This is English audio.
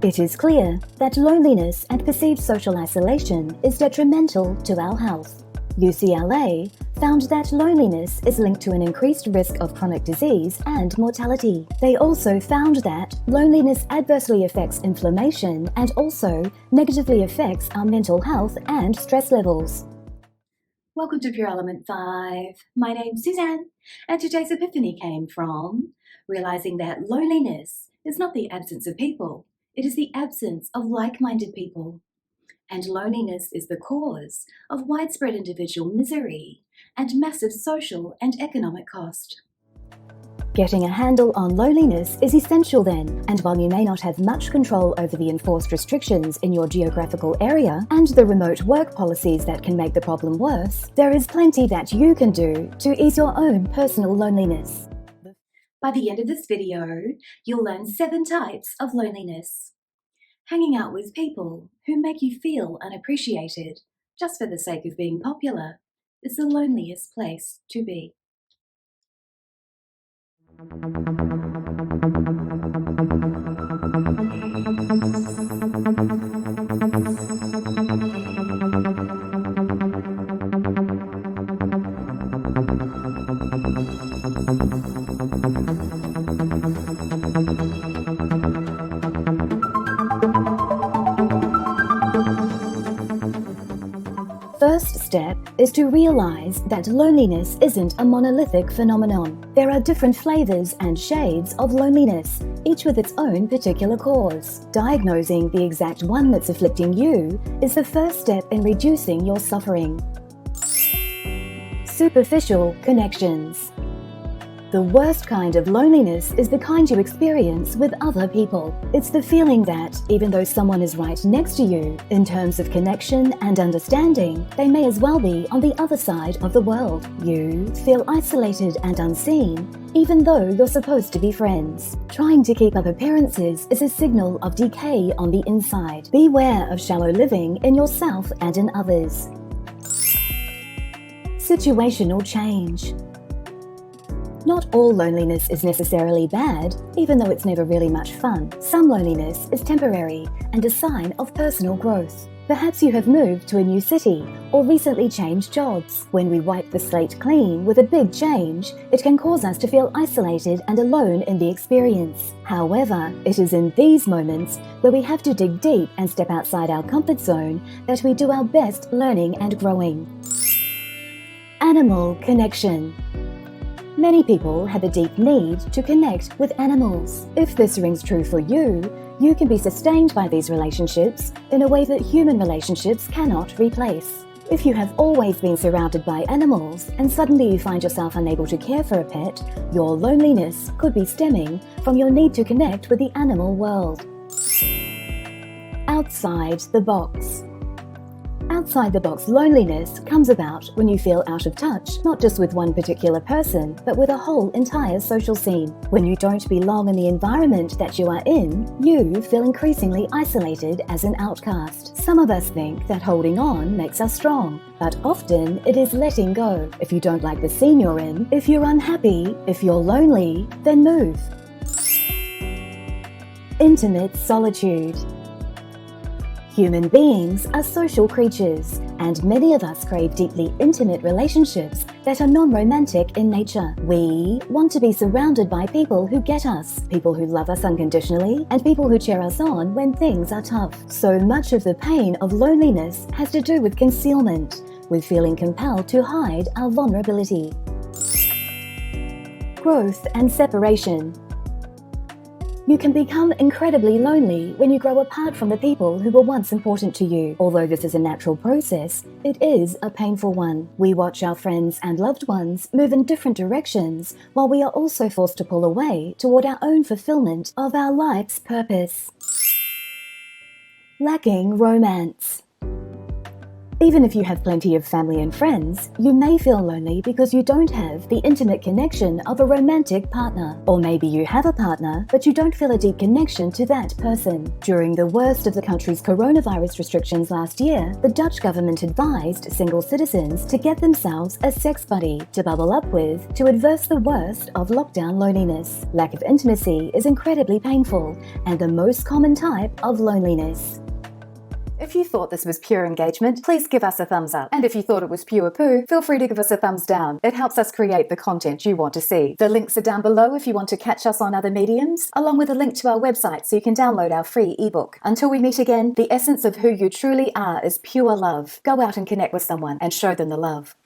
It is clear that loneliness and perceived social isolation is detrimental to our health. UCLA found that loneliness is linked to an increased risk of chronic disease and mortality. They also found that loneliness adversely affects inflammation and also negatively affects our mental health and stress levels. Welcome to Pure Element 5. My name's Suzanne, and today's epiphany came from realizing that loneliness is not the absence of people, it is the absence of like-minded people. And loneliness is the cause of widespread individual misery and massive social and economic cost. Getting a handle on loneliness is essential then, and while you may not have much control over the enforced restrictions in your geographical area and the remote work policies that can make the problem worse, there is plenty that you can do to ease your own personal loneliness. By the end of this video, you'll learn 7 types of loneliness. Hanging out with people who make you feel unappreciated just for the sake of being popular is the loneliest place to be. First step is to realize that loneliness isn't a monolithic phenomenon. There are different flavors and shades of loneliness, each with its own particular cause. Diagnosing the exact one that's afflicting you is the first step in reducing your suffering. Superficial connections. The worst kind of loneliness is the kind you experience with other people. It's the feeling that, even though someone is right next to you, in terms of connection and understanding, they may as well be on the other side of the world. You feel isolated and unseen, even though you're supposed to be friends. Trying to keep up appearances is a signal of decay on the inside. Beware of shallow living in yourself and in others. Situational change. Not all loneliness is necessarily bad, even though it's never really much fun. Some loneliness is temporary and a sign of personal growth. Perhaps you have moved to a new city or recently changed jobs. When we wipe the slate clean with a big change, it can cause us to feel isolated and alone in the experience. However, it is in these moments where we have to dig deep and step outside our comfort zone that we do our best learning and growing. Animal connection. Many people have a deep need to connect with animals. If this rings true for you, you can be sustained by these relationships in a way that human relationships cannot replace. If you have always been surrounded by animals and suddenly you find yourself unable to care for a pet, your loneliness could be stemming from your need to connect with the animal world. Outside the box. Outside-the-box loneliness comes about when you feel out of touch, not just with one particular person, but with a whole entire social scene. When you don't belong in the environment that you are in, you feel increasingly isolated as an outcast. Some of us think that holding on makes us strong, but often it is letting go. If you don't like the scene you're in, if you're unhappy, if you're lonely, then move. Intimate solitude. Human beings are social creatures, and many of us crave deeply intimate relationships that are non-romantic in nature. We want to be surrounded by people who get us, people who love us unconditionally, and people who cheer us on when things are tough. So much of the pain of loneliness has to do with concealment, with feeling compelled to hide our vulnerability. Growth and separation. You can become incredibly lonely when you grow apart from the people who were once important to you. Although this is a natural process, it is a painful one. We watch our friends and loved ones move in different directions, while we are also forced to pull away toward our own fulfillment of our life's purpose. Lacking romance. Even if you have plenty of family and friends, you may feel lonely because you don't have the intimate connection of a romantic partner. Or maybe you have a partner, but you don't feel a deep connection to that person. During the worst of the country's coronavirus restrictions last year, the Dutch government advised single citizens to get themselves a sex buddy to bubble up with to adverse the worst of lockdown loneliness. Lack of intimacy is incredibly painful and the most common type of loneliness. If you thought this was pure engagement, please give us a thumbs up. And if you thought it was pure poo, feel free to give us a thumbs down. It helps us create the content you want to see. The links are down below if you want to catch us on other mediums, along with a link to our website so you can download our free ebook. Until we meet again, the essence of who you truly are is pure love. Go out and connect with someone and show them the love.